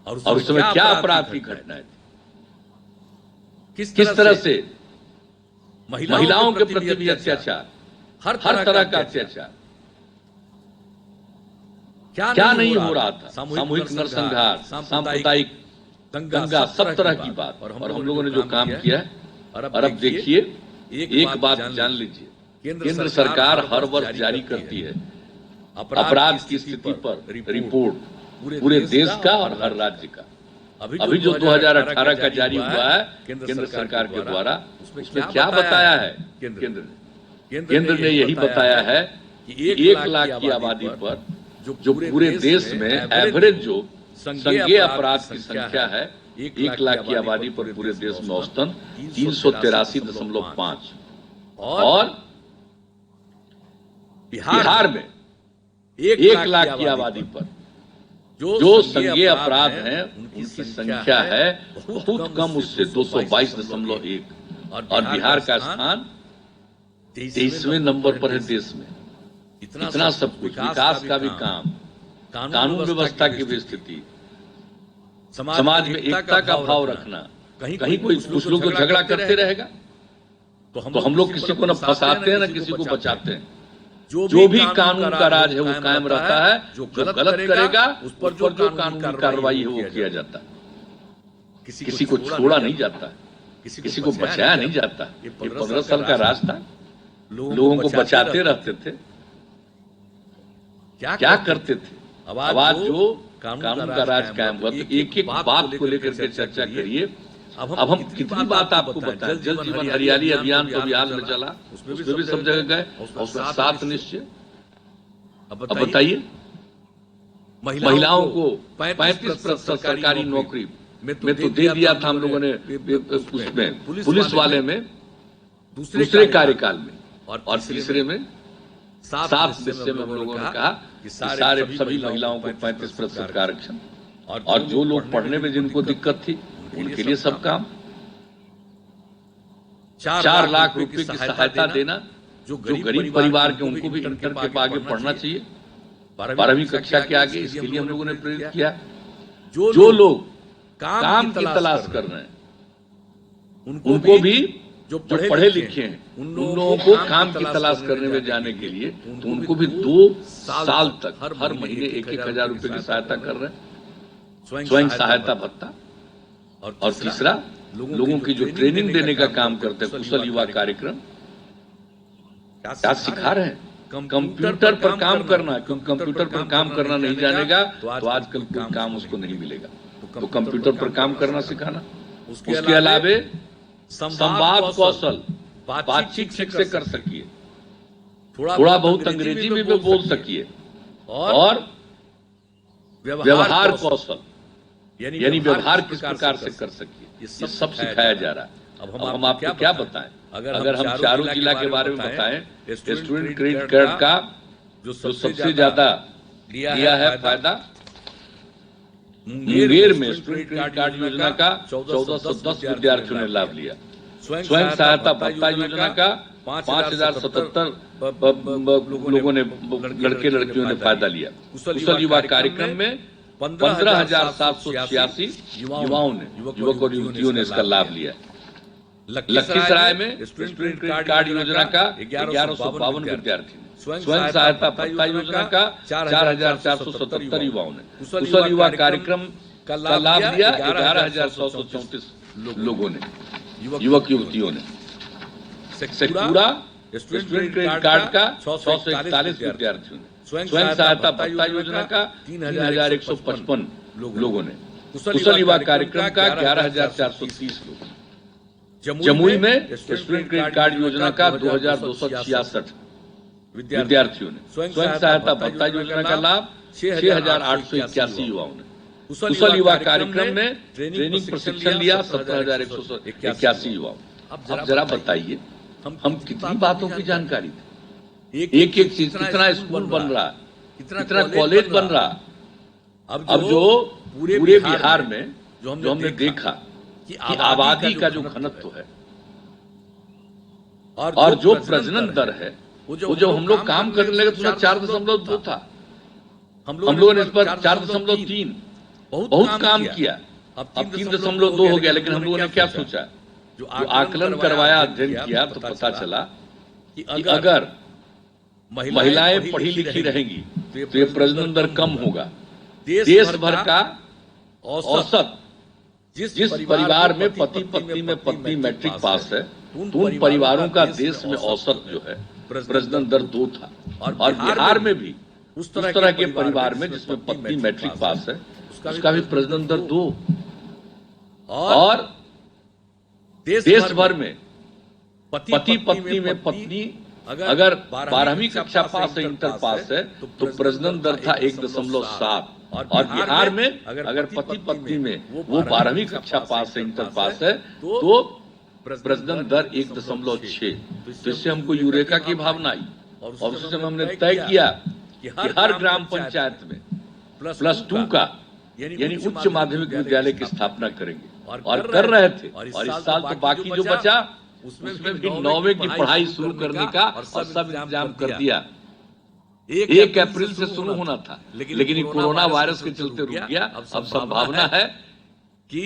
और उस समय क्या अपराध की घटनाएं थी, किस तरह से महिलाओं के प्रति भी अत्याचार, हर तरह का अत्याचार, क्या नहीं हो रहा था, सामूहिक नरसंहार, सांप्रदायिक दंगा, सब तरह की बात। और हम लोगों ने जो काम किया है, और अब देखिए, एक बात जान लीजिए, केंद्र सरकार हर वर्ष जारी करती है अपराध की स्थिति पर रिपोर्ट पूरे देश का और हर राज्य का। अभी जो 2018 का जारी हुआ है केंद्र सरकार के द्वारा, उसमें क्या बताया है केंद्र ने यही बताया है कि 1 लाख की आबादी पर जो पूरे देश में एवरेज जो संज्ञेय अपराध की संख्या है, 1 लाख की आबादी पर पूरे देश में औसतन 383.5, और बिहार में 1 लाख की आबादी पर जो संज्ञेय अपराध हैं उनकी संख्या है बहुत कम, उससे 222.1, और बिहार का स्थान 23वें नंबर पर है देश में। इतना सब कुछ, विकास का भी काम, कानून व्यवस्था की भी स्थिति, समाज में एकता का भाव रखना। कहीं कोई कुछ लोग तो झगड़ा करते रहेगा तो हम लोग किसी को न फंसाते हैं न किसी को बचाते हैं। जो भी कानून का राज है वो कायम रहता है, जो गलत करेगा उस पर जो कानूनी कार्रवाई है वो किया जाता है। किसी को छोड़ा नहीं जाता, किसी को बचाया नहीं जाता। ये 15 साल का राज था, लोगों को बचाते रहते थे। क्या करते थे? आवाज जो कानून का राज कायम हुआ, तो एक एक बात को लेकर के चर्चा करिए। अब हम कितनी बात आपको बताएं। जल जीवन हरियाली अभियान तो बिहार में चला, उसमें भी सब जगह गए, और 7 निश्चय। अब बताइए, महिलाओं को 35% सरकारी नौकरी में तो दे दिया था हम लोगों ने, उसमें पुलिस वाले में दूसरे कार्यकाल में, और तीसरे में 7 निश्चय में हम लोगों ने कहा कि सभी महिलाओं को 35% आरक्षण, और जो लोग पढ़ने में जिनको दिक्कत थी उनके लिए सब काम। 4 लाख रुपए की सहायता देना, जो गरीब परिवार के उनको भी इंटर के आगे पढ़ना चाहिए, 12वीं कक्षा के आगे, इसके लिए हम लोगों ने प्रेरित किया। जो लोग काम की तलाश कर रहे हैं उनको भी, जो पढ़े लिखे हैं उन लोगों को काम की तलाश करने में जाने के लिए, तो उनको भी 2 साल तक हर महीने 1-1 हजार रुपए की सहायता कर रहे हैं, स्वयं सहायता भत्ता। और तीसरा, लोगों की जो ट्रेनिंग देने का काम करते हैं, कुशल युवा कार्यक्रम। क्या सिखा रहे हैं? कंप्यूटर पर काम करना। क्योंकि कंप्यूटर पर काम करना नहीं जानेगा तो आजकल कोई काम उसको नहीं मिलेगा, तो कंप्यूटर पर काम करना सिखाना। उसके अलावे संवाद कौशल, बातचीत ठीक से कर सकिए, थोड़ा बहुत अंग्रेजी में भी बोल सकिए, और व्यवहार कौशल यानी व्यवहार किस प्रकार से कर सकिए, ये सब सिखाया जा रहा है। अब हम आपको क्या बताएं? अगर हम चारों जिला के बारे में बताएं, स्टूडेंट क्रेडिट कार्ड का जो सबसे ज्यादा लिया है फायदा, मुंगेर में स्टूडेंट क्रेडिट कार्ड योजना का 1410 विद्यार्थियों ने लाभ लिया। स्वयं सहायता भत्ता योजना का 5077 लोगों ने, लड़के लड़कियों ने फायदा लिया। कुशल युवा कार्यक्रम में 15,786 युवाओं ने, युवक और युवतियों ने इसका लाभ लिया। लखीसराय में स्टूडेंट क्रेडिट कार्ड योजना का 1152 विद्यार्थी ने, स्वयं सहायता भत्ता योजना का 4,477 युवाओं ने, कुशल युवा कार्यक्रम का लाभ लिया 11,134 लोगों ने, युवक युवतियों ने। शेखपुरा स्टूडेंट क्रेडिट कार्ड का 641 विद्यार्थियों ने, स्वयं सहायता भत्ता योजना का 3,155 लोगों ने, कुशल युवा कार्यक्रम का 11,430 लोग। जमुई में स्टूडेंट क्रेडिट कार्ड योजना का 2,266 विद्यार्थियों ने, स्वयं सहायता भत्ता योजना का लाभ 6,881 युवाओं ने, कुशल युवा कार्यक्रम में ट्रेनिंग प्रशिक्षण लिया 17,181 युवाओं। अब जरा बताइए, हम कितनी बातों की जानकारी थी, एक एक चीज, कितना स्कूल बन रहा, कितना कॉलेज बन रहा। अब जो पूरे बिहार में जो हमने देखा कि आबादी का जो घनत्व है और जो प्रजनन दर है, वो जब हम लोग काम करने लगे तो 4.2 था, हम लोगों ने इस पर 4.3, बहुत काम किया। अब 3.2 हो गया, लेकिन हम लोगों ने क्या सोचा, जो आकलन करवाया, अध्ययन किया, तो पता चला कि अगर महिलाएं पढ़ी लिखी रहेंगी तो ये प्रजनन दर कम होगा। देश भर का औसत जिस परिवार में पति पत्नी मैट्रिक पास है, उन परिवारों का देश में औसत जो है प्रजनन दर 2 था। और बिहार में भी उस तरह के परिवार में जिसमें पत्नी मैट्रिक पास है, उसका भी प्रजनन दर 2। और देश भर में पति पत्नी में पत्नी अगर 12वीं कक्षा पास है, इंटर पास है, तो प्रजनन दर था 1.7। और बिहार में अगर पति पत्नी में वो 12वीं कक्षा पास है, इंटर पास है, तो प्रजनन दर 1.6। तो इससे हमको यूरेका की भावना आई और उस समय हमने तय किया कि हर ग्राम पंचायत में +2 का यानी उच्च माध्यमिक विद्यालय की स्थापना करेंगे। और कर रहे थे। और इस साल तो बाकी जो बचा उसमें भी 9वीं की पढ़ाई शुरू करने का और सब इंतजाम कर दिया। 1 अप्रैल से शुरू होना था, लेकिन ये कोरोना वायरस के चलते रुक गया। अब संभावना है कि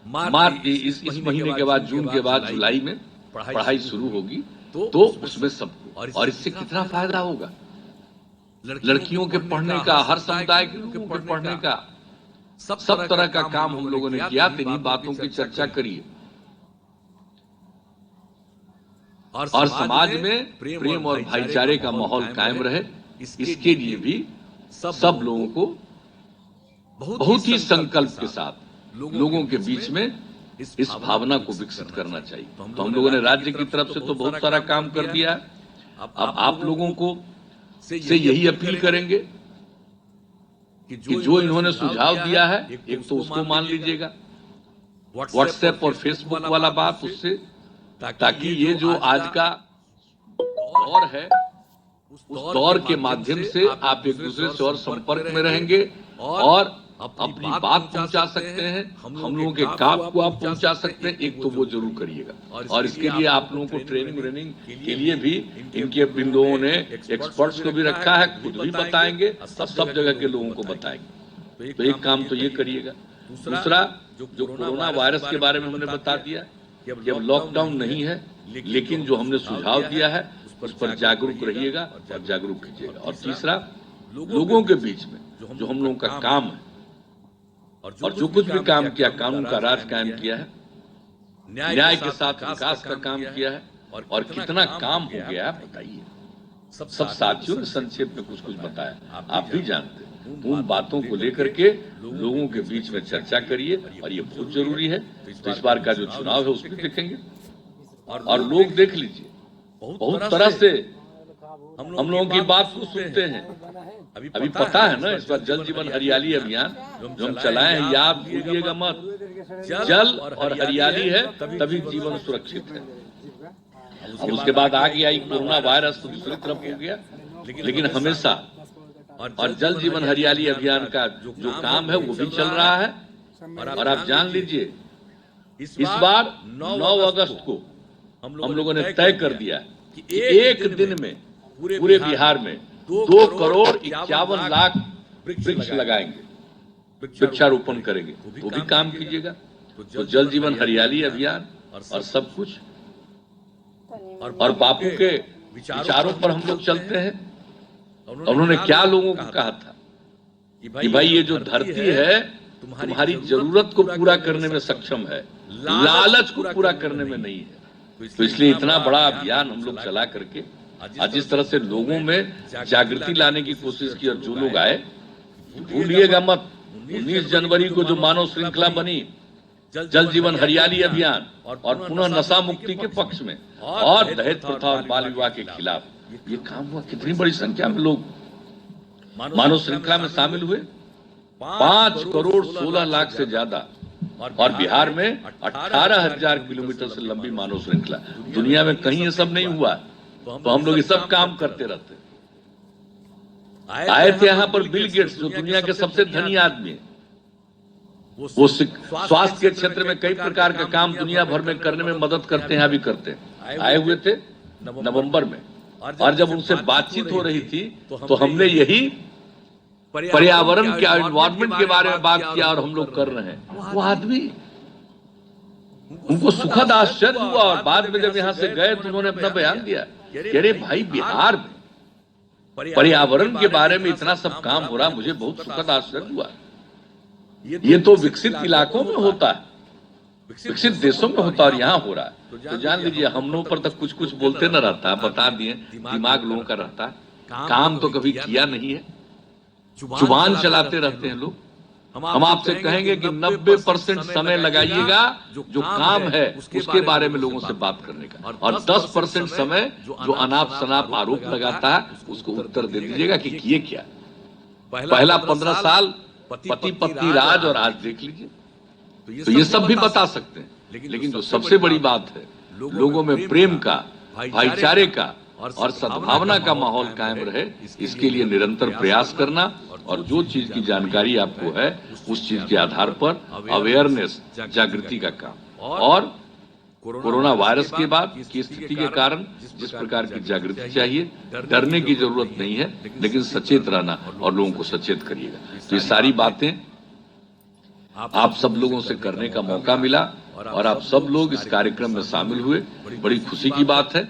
मार्च इस महीने के बाद, जून के बाद जुलाई में पढ़ाई शुरू होगी, तो उसमें सबको, और इससे कितना फायदा होगा लड़कियों के पढ़ने का, हर समुदाय के लोगों के पढ़ने का, सब तरह का काम हम लोगों ने किया। इन्हीं बातों की चर्चा करिए और समाज में प्रेम और भाईचारे का माहौल कायम रहे, इसके लिए भी सब लोगों को बहुत ही संकल्प के साथ लोगों के बीच में इस भावना को विकसित करना चाहिए। तो हम लोगों ने राज्य की तरफ से तो बहुत सारा काम कर दिया। अब आप लोगों को से यही अपील करेंगे कि जो इन्होंने सुझाव दिया है, एक तो उसको मान लीजिएगा, व्हाट्सएप और फेसबुक वाला बात उससे, ताकि ये जो आज का दौर है उस दौर के माध्यम से आप एक दूसरे से और संपर्क में रहेंगे और अपनी बात पहुंचा सकते हैं, हम लोगों के काम को आप पहुंचा सकते हैं। एक तो वो जरूर करिएगा। और इसके लिए आप लोगों को ट्रेनिंग के लिए भी इन लोगों ने एक्सपर्ट्स को भी रखा है, खुद भी बताएंगे और सब जगह के लोगों को बताएंगे। तो एक काम तो ये करिएगा। दूसरा, जो कोरोना वायरस के बारे में हमने बता दिया कि अब लॉकडाउन नहीं है, लेकिन जो हमने सुझाव दिया है उस पर जागरूक रहिएगा और जागरूक कीजिएगा। और तीसरा, लोगों के बीच में जो हम लोगों का काम है और जो कुछ भी काम किया, कानून का राज कायम किया है, न्याय के साथ विकास का काम किया है, और कितना काम हो गया बताइए। सब साथियों ने संक्षेप में कुछ बताया, आप भी जानते हैं। उन बातों को लेकर के लोगों के बीच में चर्चा करिए और ये बहुत जरूरी है। तो इस बार का जो चुनाव है उसमें देखेंगे और लोग देख लीजिए, बहुत तरह से हम लोगों की बात को सुनते हैं। अभी पता है ना, इस बार जल जीवन हरियाली अभियान जो हम चलाए हैं, याद भूलिएगा मत, जल और हरियाली है तभी जीवन सुरक्षित है। अब उसके बाद आ गया कोरोना वायरस, तो दूसरी तरफ हो गया, लेकिन हमेशा और जल जीवन हरियाली अभियान का जो काम है वो भी चल रहा है। और आप जान लीजिए, इस बार 9 अगस्त को हम लोगों ने तय कर दिया कि एक दिन में पूरे बिहार में 2,51,00,000 वृक्ष लगाएंगे, वृक्षारोपण करेंगे। वो भी काम कीजिएगा। तो जल जीवन हरियाली अभियान और सब कुछ, और बापू के विचारों पर हम लोग चलते हैं। उन्होंने क्या लोगों को कहा था कि भाई ये जो धरती है तुम्हारी जरूरत को पूरा करने में सक्षम है, लालच को पूरा करने में नहीं है। तो इसलिए इतना बड़ा अभियान हम लोग चला करके आज जिस तरह से लोगों में जागृति लाने की कोशिश की, और जो लोग आए, भूलिएगा मत, 19 जनवरी को जो मानव श्रृंखला बनी जल जीवन हरियाली अभियान और पुनः नशा मुक्ति के पक्ष में और दहेज प्रथा और बाल विवाह के खिलाफ ये काम हुआ, कितनी बड़ी संख्या में लोग मानव श्रृंखला में शामिल हुए। 5,16,00,000 से ज्यादा, और बिहार में 18,000 किलोमीटर से लंबी मानव श्रृंखला। दुनिया में कहीं ये सब नहीं हुआ। तो हम लोग ये सब काम करते रहते। आए थे यहाँ पर बिल गेट्स, जो दुनिया के सबसे धनी आदमी है, वो स्वास्थ्य के क्षेत्र में कई प्रकार का काम दुनिया भर में करने में मदद करते हैं, अभी करते हैं। आए हुए थे नवंबर में, और जब उनसे बातचीत हो रही थी तो हमने यही पर्यावरण के एनवायरमेंट के बारे में बात किया और हम लोग कर रहे हैं। वो आदमी, उनको सुखद आश्चर्य हुआ और बाद में जब यहां से गए तो उन्होंने अपना बयान दिया कि अरे भाई, बिहार में पर्यावरण के बारे में इतना सब काम हो रहा, मुझे बहुत सुखद आश्चर्य हुआ। ये तो विकसित इलाकों में होता है, विकसित देशों में होता है और यहाँ हो रहा है। तो जान लीजिए, हम लोगों पर तक कुछ कुछ बोलते न रहता है, बता दिए, दिमाग लोगों का रहता है, काम तो कभी किया नहीं है, जुबान चलाते रहते हैं लोग। हम आपसे कहेंगे कि 90% समय लगाइएगा जो काम है उसके बारे में लोगों से बात करने का, और 10% समय जो अनाप शनाप आरोप लगाता है उसको उत्तर दे दीजिएगा कि किए क्या। पहला 15 साल पति पत्नी राज, और आज देख लीजिए। तो ये सब भी बता सकते हैं, लेकिन जो सबसे बड़ी बात है, लोगों में प्रेम का, भाईचारे का और सद्भावना का माहौल कायम रहे, इसके लिए निरंतर प्रयास करना, और जो चीज की जानकारी आपको है उस चीज के आधार पर अवेयरनेस, जागृति का काम। और कोरोना वायरस के बाद की स्थिति के कारण जिस प्रकार की जागृति चाहिए, डरने की जरूरत नहीं है, लेकिन सचेत रहना और लोगों को सचेत करिएगा। तो ये सारी बातें आप सब लोगों से करने का मौका मिला और आप सब लोग इस कार्यक्रम में शामिल हुए, बड़ी खुशी की बात है।